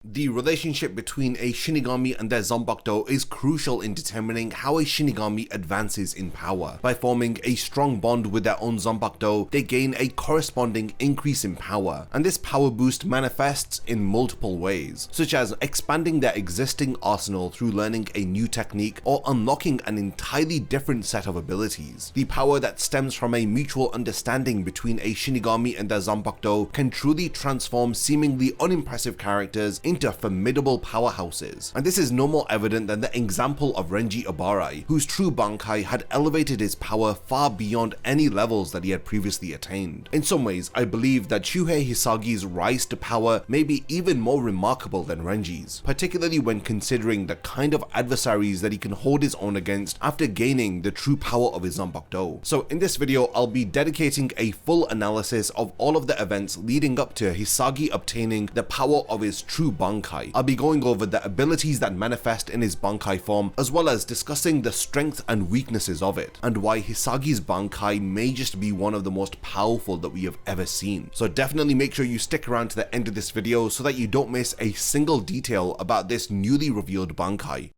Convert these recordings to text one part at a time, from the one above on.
The relationship between a Shinigami and their zanpakuto is crucial in determining how a Shinigami advances in power. By forming a strong bond with their own zanpakuto, they gain a corresponding increase in power, and this power boost manifests in multiple ways, such as expanding their existing arsenal through learning a new technique or unlocking an entirely different set of abilities. The power that stems from a mutual understanding between a Shinigami and their zanpakuto can truly transform seemingly unimpressive characters into formidable powerhouses, and this is no more evident than the example of Renji Ibarai, whose true Bankai had elevated his power far beyond any levels that he had previously attained. In some ways, I believe that Shuhei Hisagi's rise to power may be even more remarkable than Renji's, particularly when considering the kind of adversaries that he can hold his own against after gaining the true power of his zanpakuto. So in this video, I'll be dedicating a full analysis of all of the events leading up to Hisagi obtaining the power of his true Bankai. I'll be going over the abilities that manifest in his Bankai form, as well as discussing the strengths and weaknesses of it, and why Hisagi's Bankai may just be one of the most powerful that we have ever seen. So definitely make sure you stick around to the end of this video so that you don't miss a single detail about this newly revealed Bankai.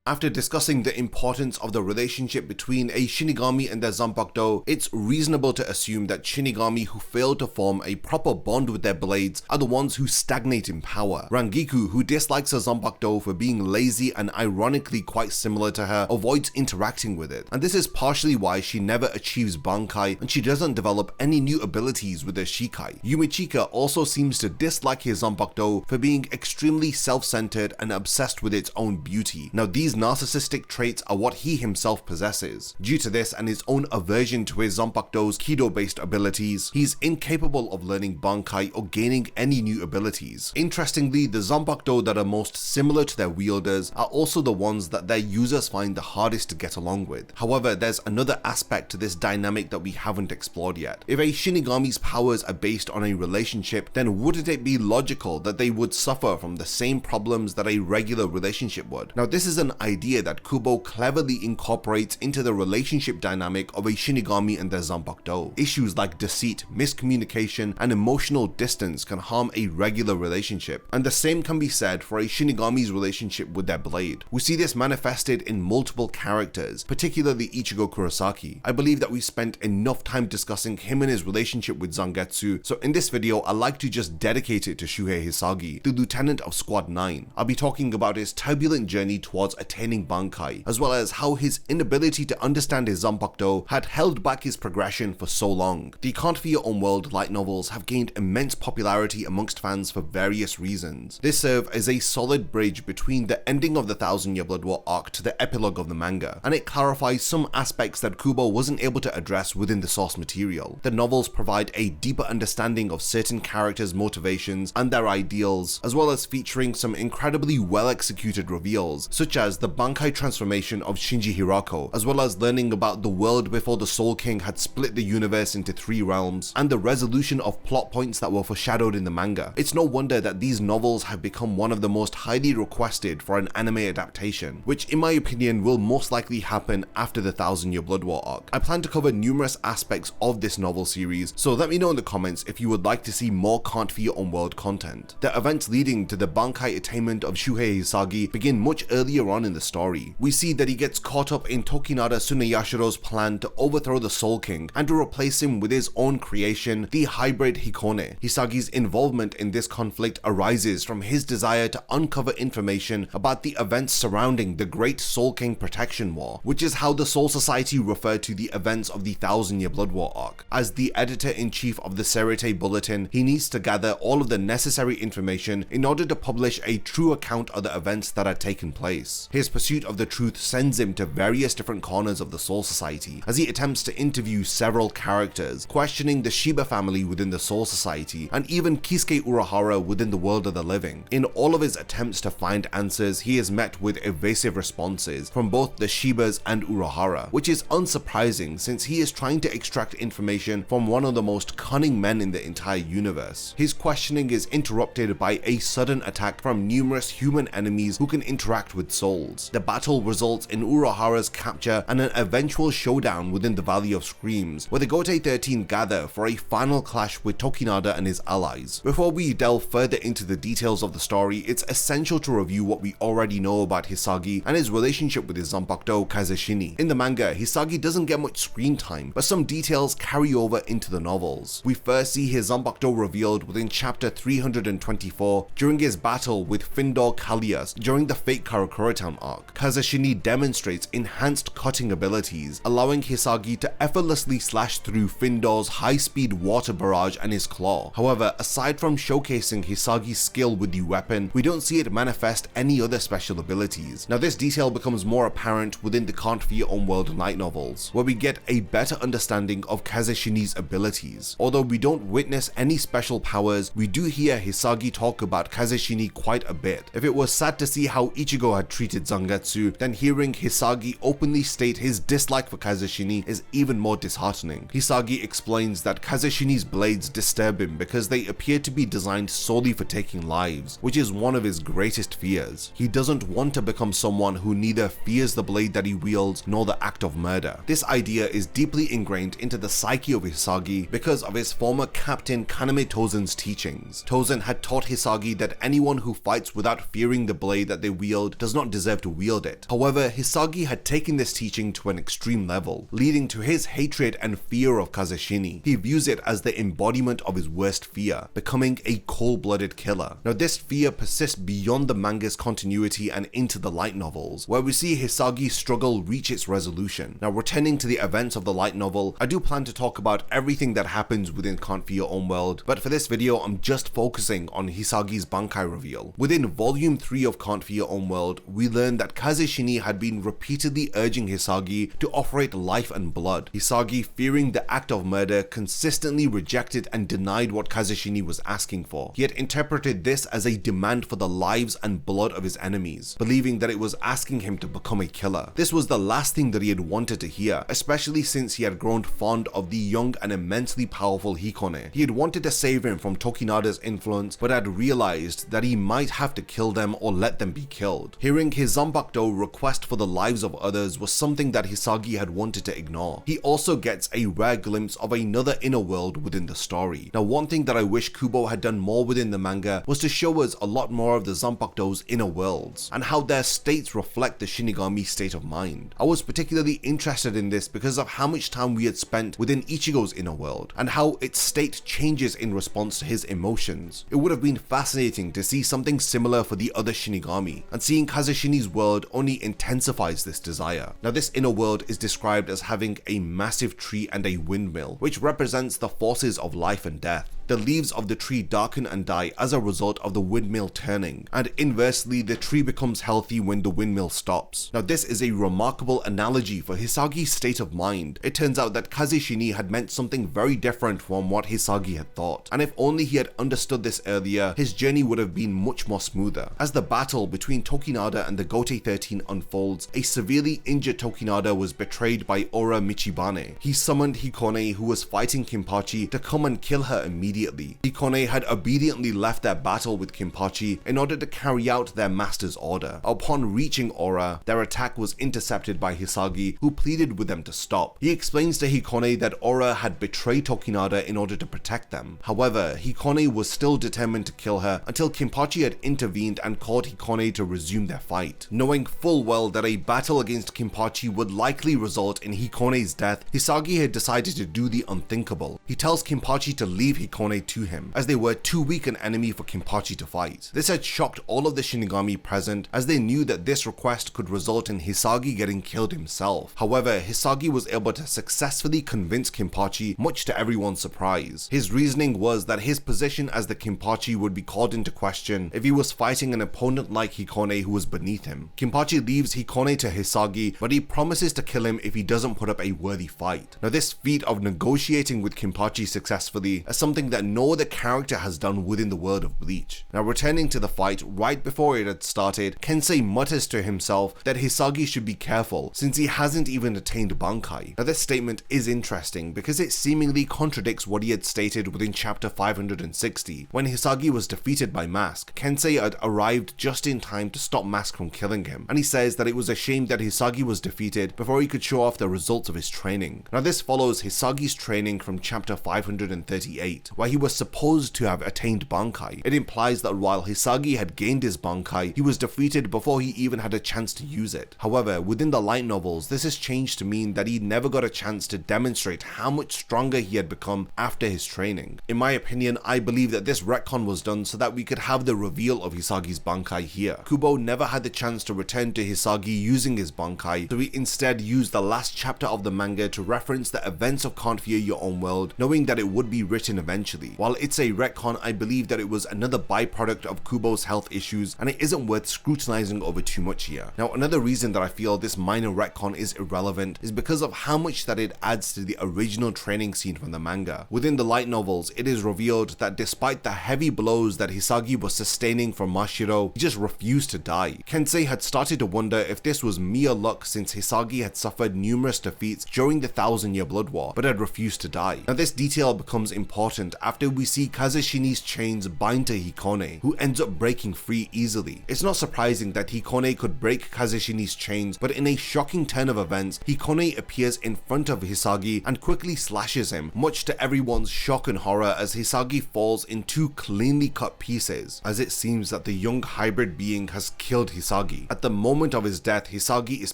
After discussing the importance of the relationship between a Shinigami and their zanpakuto, it's reasonable to assume that Shinigami who fail to form a proper bond with their blades are the ones who stagnate in power. Rangiku, who dislikes her zanpakuto for being lazy and ironically quite similar to her, avoids interacting with it, and this is partially why she never achieves Bankai and she doesn't develop any new abilities with her Shikai. Yumichika also seems to dislike his zanpakuto for being extremely self-centered and obsessed with its own beauty. Now these narcissistic traits are what he himself possesses. Due to this and his own aversion to his zanpakuto's Kido-based abilities, he's incapable of learning Bankai or gaining any new abilities. Interestingly, the zanpakuto that are most similar to their wielders are also the ones that their users find the hardest to get along with. However, there's another aspect to this dynamic that we haven't explored yet. If a Shinigami's powers are based on a relationship, then wouldn't it be logical that they would suffer from the same problems that a regular relationship would? Now this is an idea that Kubo cleverly incorporates into the relationship dynamic of a Shinigami and their zanpakuto. Issues like deceit, miscommunication, and emotional distance can harm a regular relationship, and the same can be said for a Shinigami's relationship with their blade. We see this manifested in multiple characters, particularly Ichigo Kurosaki. I believe that we spent enough time discussing him and his relationship with Zangetsu, so in this video I'd like to just dedicate it to Shuhei Hisagi, the lieutenant of Squad 9. I'll be talking about his turbulent journey towards attaining Bankai, as well as how his inability to understand his zanpakuto had held back his progression for so long. The Can't Fear Your Own World light novels have gained immense popularity amongst fans for various reasons. They serve as a solid bridge between the ending of the 1000-Year Blood War arc to the epilogue of the manga, and it clarifies some aspects that Kubo wasn't able to address within the source material. The novels provide a deeper understanding of certain characters' motivations and their ideals, as well as featuring some incredibly well executed reveals, such as the Bankai transformation of Shinji Hirako, as well as learning about the world before the Soul King had split the universe into 3 realms, and the resolution of plot points that were foreshadowed in the manga. It's no wonder that these novels have become one of the most highly requested for an anime adaptation, which in my opinion will most likely happen after the 1000-Year Blood War arc. I plan to cover numerous aspects of this novel series, so let me know in the comments if you would like to see more Can't Fear Your Own World content. The events leading to the Bankai attainment of Shuhei Hisagi begin much earlier on in the story. We see that he gets caught up in Tokinada Tsuneyashiro's plan to overthrow the Soul King and to replace him with his own creation, the hybrid Hikone. Hisagi's involvement in this conflict arises from his desire to uncover information about the events surrounding the Great Soul King Protection War, which is how the Soul Society referred to the events of the 1000-Year Blood War arc. As the editor-in-chief of the Serete Bulletin, he needs to gather all of the necessary information in order to publish a true account of the events that had taken place. His pursuit of the truth sends him to various different corners of the Soul Society as he attempts to interview several characters, questioning the Shiba family within the Soul Society and even Kisuke Urahara within the world of the living. In all of his attempts to find answers, he is met with evasive responses from both the Shibas and Urahara, which is unsurprising since he is trying to extract information from one of the most cunning men in the entire universe. His questioning is interrupted by a sudden attack from numerous human enemies who can interact with souls. unfolds. The battle results in Urahara's capture and an eventual showdown within the Valley of Screams, where the Gotei 13 gather for a final clash with Tokinada and his allies. Before we delve further into the details of the story, it's essential to review what we already know about Hisagi and his relationship with his zanpakuto Kazeshini. In the manga, Hisagi doesn't get much screen time, but some details carry over into the novels. We first see his zanpakuto revealed within chapter 324 during his battle with Findor Kallias during the Fate Karakura Town arc. Kazeshini demonstrates enhanced cutting abilities, allowing Hisagi to effortlessly slash through Findor's high-speed water barrage and his claw. However, aside from showcasing Hisagi's skill with the weapon, we don't see it manifest any other special abilities. Now this detail becomes more apparent within the Can't Fear Homeworld light novels, where we get a better understanding of Kazeshini's abilities. Although we don't witness any special powers, we do hear Hisagi talk about Kazeshini quite a bit. If it was sad to see how Ichigo had treated Zangetsu, then hearing Hisagi openly state his dislike for Kazeshini is even more disheartening. Hisagi explains that Kazeshini's blades disturb him because they appear to be designed solely for taking lives, which is one of his greatest fears. He doesn't want to become someone who neither fears the blade that he wields nor the act of murder. This idea is deeply ingrained into the psyche of Hisagi because of his former captain Kaname Tozen's teachings. Tozen had taught Hisagi that anyone who fights without fearing the blade that they wield does not deserve to wield it. However, Hisagi had taken this teaching to an extreme level, leading to his hatred and fear of Kazeshini. He views it as the embodiment of his worst fear, becoming a cold-blooded killer. Now this fear persists beyond the manga's continuity and into the light novels, where we see Hisagi's struggle reach its resolution. Now returning to the events of the light novel, I do plan to talk about everything that happens within Can't Fear Homeworld, but for this video I'm just focusing on Hisagi's Bankai reveal. Within volume 3 of Can't Fear Homeworld, we learn that Kazeshini had been repeatedly urging Hisagi to operate life and blood. Hisagi, fearing the act of murder, consistently rejected and denied what Kazeshini was asking for. He had interpreted this as a demand for the lives and blood of his enemies, believing that it was asking him to become a killer. This was the last thing that he had wanted to hear, especially since he had grown fond of the young and immensely powerful Hikone. He had wanted to save him from Tokinada's influence, but had realized that he might have to kill them or let them be killed. Hearing his zanpakuto request for the lives of others was something that Hisagi had wanted to ignore. He also gets a rare glimpse of another inner world within the story. Now one thing that I wish Kubo had done more within the manga was to show us a lot more of the zanpakuto's inner worlds, and how their states reflect the Shinigami state of mind. I was particularly interested in this because of how much time we had spent within Ichigo's inner world, and how its state changes in response to his emotions. It would have been fascinating to see something similar for the other Shinigami, and seeing Kazeshini's world only intensifies this desire. Now this inner world is described as having a massive tree and a windmill, which represents the forces of life and death. The leaves of the tree darken and die as a result of the windmill turning, and inversely the tree becomes healthy when the windmill stops. Now this is a remarkable analogy for Hisagi's state of mind. It turns out that Kazeshini had meant something very different from what Hisagi had thought, and if only he had understood this earlier, his journey would have been much more smoother. As the battle between Tokinada and the Gotei 13 unfolds, a severely injured Tokinada was betrayed by Ora Michibane. He summoned Hikone, who was fighting Kinpachi, to come and kill her immediately. Hikone had obediently left their battle with Kinpachi in order to carry out their master's order. Upon reaching Ora, their attack was intercepted by Hisagi, who pleaded with them to stop. He explains to Hikone that Ora had betrayed Tokinada in order to protect them. However, Hikone was still determined to kill her until Kinpachi had intervened and called Hikone to resume their fight. Knowing full well that a battle against Kinpachi would likely result in Hikone's death, Hisagi had decided to do the unthinkable. He tells Kinpachi to leave Hikone to him, as they were too weak an enemy for Kinpachi to fight. This had shocked all of the Shinigami present, as they knew that this request could result in Hisagi getting killed himself. However, Hisagi was able to successfully convince Kinpachi, much to everyone's surprise. His reasoning was that his position as the Kinpachi would be called into question if he was fighting an opponent like Hikone who was beneath him. Kinpachi leaves Hikone to Hisagi, but he promises to kill him if he doesn't put up a worthy fight. Now this feat of negotiating with Kinpachi successfully is something that no other character has done within the world of Bleach. Now returning to the fight, right before it had started, Kensei mutters to himself that Hisagi should be careful since he hasn't even attained Bankai. Now this statement is interesting because it seemingly contradicts what he had stated within chapter 560. When Hisagi was defeated by Mask, Kensei had arrived just in time to stop Mask from killing him, and he says that it was a shame that Hisagi was defeated before he could show off the results of his training. Now this follows Hisagi's training from chapter 538, where he was supposed to have attained Bankai. It implies that while Hisagi had gained his Bankai, he was defeated before he even had a chance to use it. However, within the light novels, this has changed to mean that he never got a chance to demonstrate how much stronger he had become after his training. In my opinion, I believe that this retcon was done so that we could have the reveal of Hisagi's Bankai here. Kubo never had the chance to return to Hisagi using his Bankai, so he instead used the last chapter of the manga to reference the events of Can't Fear Your Own World, knowing that it would be written eventually. While it's a retcon, I believe that it was another byproduct of Kubo's health issues, and it isn't worth scrutinizing over too much here. Now, another reason that I feel this minor retcon is irrelevant is because of how much that it adds to the original training scene from the manga. Within the light novels, it is revealed that despite the heavy blows that Hisagi was sustaining from Mashiro, he just refused to die. Kensei had started to wonder if this was mere luck since Hisagi had suffered numerous defeats during the 1000-year Blood War, but had refused to die. Now this detail becomes important after we see Kazeshini's chains bind to Hikone, who ends up breaking free easily. It's not surprising that Hikone could break Kazeshini's chains, but in a shocking turn of events, Hikone appears in front of Hisagi and quickly slashes him, much to everyone's shock and horror as Hisagi falls in two cleanly cut pieces, as it seems that the young hybrid being has killed Hisagi. At the moment of his death, Hisagi is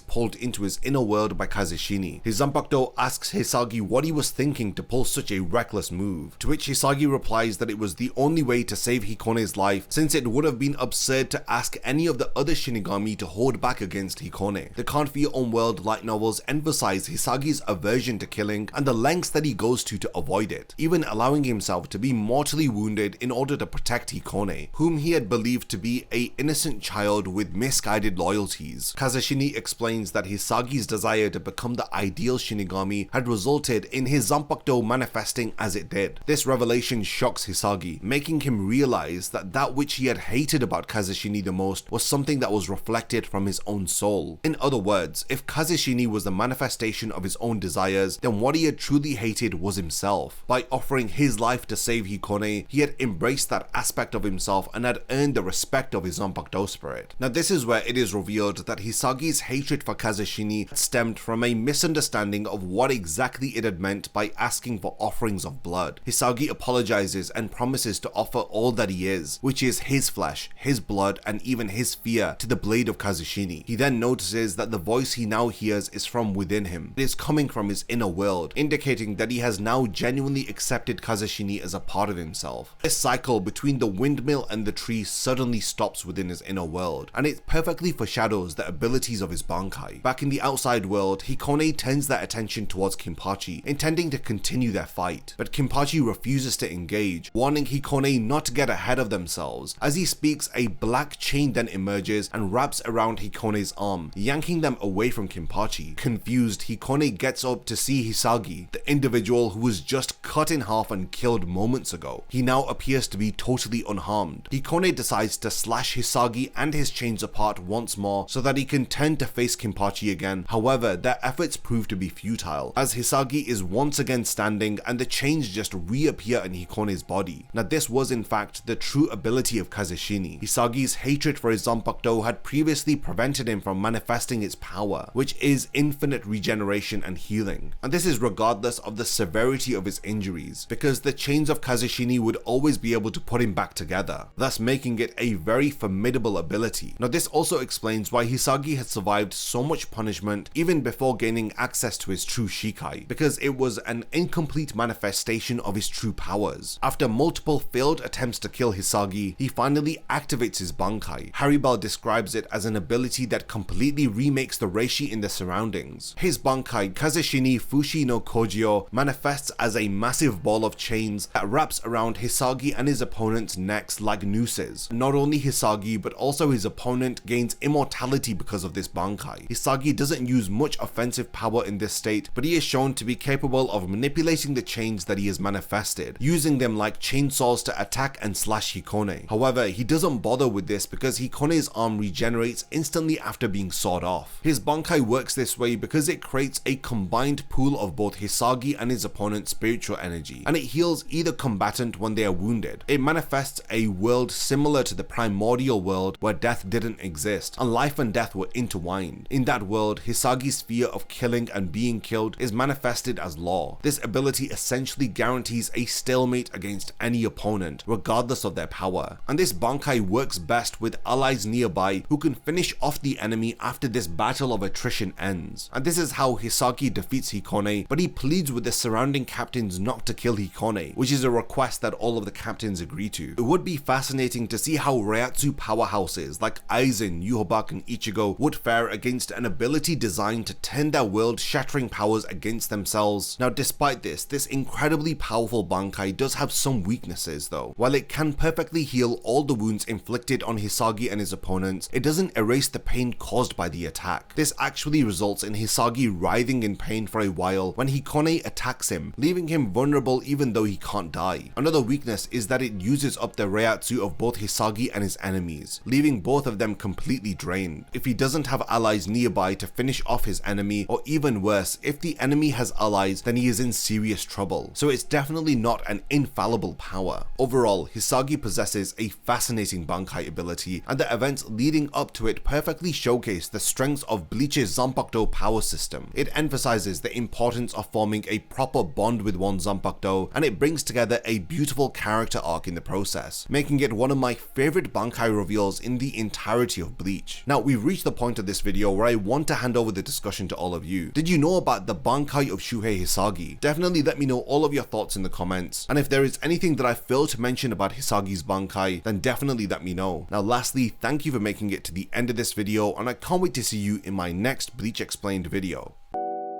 pulled into his inner world by Kazeshini. His zanpakuto asks Hisagi what he was thinking to pull such a reckless move, to which Hisagi replies that it was the only way to save Hikone's life, since it would have been absurd to ask any of the other Shinigami to hold back against Hikone. The Can't Fear Your Own World light novels emphasize Hisagi's aversion to killing and the lengths that he goes to avoid it, even allowing himself to be mortally wounded in order to protect Hikone, whom he had believed to be an innocent child with misguided loyalties. Kazeshini explains that Hisagi's desire to become the ideal Shinigami had resulted in his zanpakuto manifesting as it did. This revelation shocks Hisagi, making him realize that that which he had hated about Kazeshini the most was something that was reflected from his own soul. In other words, if Kazeshini was the manifestation of his own desires, then what he had truly hated was himself. By offering his life to save Hikone, he had embraced that aspect of himself and had earned the respect of his zanpakuto spirit. Now this is where it is revealed that Hisagi's hatred for Kazeshini stemmed from a misunderstanding of what exactly it had meant by asking for offerings of blood. Hisagi apologizes and promises to offer all that he is, which is his flesh, his blood, and even his fear to the blade of Kazeshini. He then notices that the voice he now hears is from within him. It is coming from his inner world, indicating that he has now genuinely accepted Kazeshini as a part of himself. This cycle between the windmill and the tree suddenly stops within his inner world, and it perfectly foreshadows the abilities of his Bankai. Back in the outside world, Hikone turns their attention towards Kinpachi, intending to continue their fight, but Kinpachi refuses to engage, warning Hikone not to get ahead of themselves. As he speaks, a black chain then emerges and wraps around Hikone's arm, yanking them away from Kinpachi. Confused, Hikone gets up to see Hisagi, the individual who was just cut in half and killed moments ago. He now appears to be totally unharmed. Hikone decides to slash Hisagi and his chains apart once more so that he can turn to face Kinpachi again. However, their efforts prove to be futile, as Hisagi is once again standing and the chains just reappear in Hikone's body. Now this was in fact the true ability of Kazeshini. Hisagi's hatred for his zanpakuto had previously prevented him from manifesting its power, which is infinite regeneration and healing. And this is regardless of the severity of his injuries, because the chains of Kazeshini would always be able to put him back together, thus making it a very formidable ability. Now this also explains why Hisagi had survived so much punishment even before gaining access to his true Shikai, because it was an incomplete manifestation of his true powers. After multiple failed attempts to kill Hisagi, he finally activates his Bankai. Haribel describes it as an ability that completely remakes the reishi in the surroundings. His Bankai, Kazeshini Fushi No Kōjyō, manifests as a massive ball of chains that wraps around Hisagi and his opponent's necks like nooses. Not only Hisagi, but also his opponent gains immortality because of this Bankai. Hisagi doesn't use much offensive power in this state, but he is shown to be capable of manipulating the chains that he has manifested, using them like chainsaws to attack and slash Hikone. However, he doesn't bother with this because Hikone's arm regenerates instantly after being sawed off. His Bankai works this way because it creates a combined pool of both Hisagi and his opponent's spiritual energy, and it heals either combatant when they are wounded. It manifests a world similar to the primordial world where death didn't exist. exist, and life and death were intertwined. In that world, Hisagi's fear of killing and being killed is manifested as law. This ability essentially guarantees a stalemate against any opponent, regardless of their power. And this Bankai works best with allies nearby who can finish off the enemy after this battle of attrition ends. And this is how Hisagi defeats Hikone, but he pleads with the surrounding captains not to kill Hikone, which is a request that all of the captains agree to. It would be fascinating to see how Reiatsu powerhouses like Aizen, Yhwach, and Ichigo would fare against an ability designed to turn their world-shattering powers against themselves. Now, despite this incredibly powerful Bankai does have some weaknesses though. While it can perfectly heal all the wounds inflicted on Hisagi and his opponents, it doesn't erase the pain caused by the attack. This actually results in Hisagi writhing in pain for a while when Hikone attacks him, leaving him vulnerable even though he can't die. Another weakness is that it uses up the Reiatsu of both Hisagi and his enemies, leaving both of them completely drained. If he doesn't have allies nearby to finish off his enemy, or even worse, if the enemy has allies, then he is in serious trouble. So it's definitely not an infallible power. Overall, Hisagi possesses a fascinating Bankai ability, and the events leading up to it perfectly showcase the strengths of Bleach's zanpakuto power system. It emphasizes the importance of forming a proper bond with one's zanpakuto, and it brings together a beautiful character arc in the process, making it one of my favorite Bankai reveals in the entirety of Bleach. Now, we've reached the point of this video where I want to hand over the discussion to all of you. Did you know about the Bankai of Shuhei Hisagi? Definitely let me know all of your thoughts in the comments, and if there is anything that I failed to mention about Hisagi's Bankai, then definitely let me know. Now lastly, thank you for making it to the end of this video, and I can't wait to see you in my next Bleach Explained video.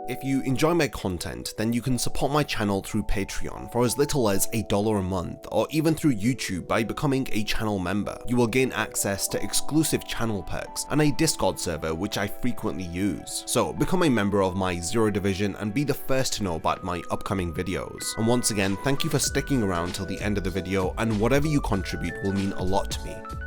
If you enjoy my content, then you can support my channel through Patreon for as little as $1 a month, or even through YouTube by becoming a channel member. You will gain access to exclusive channel perks and a Discord server which I frequently use. So become a member of my Zero Division and be the first to know about my upcoming videos. And once again, thank you for sticking around till the end of the video, and whatever you contribute will mean a lot to me.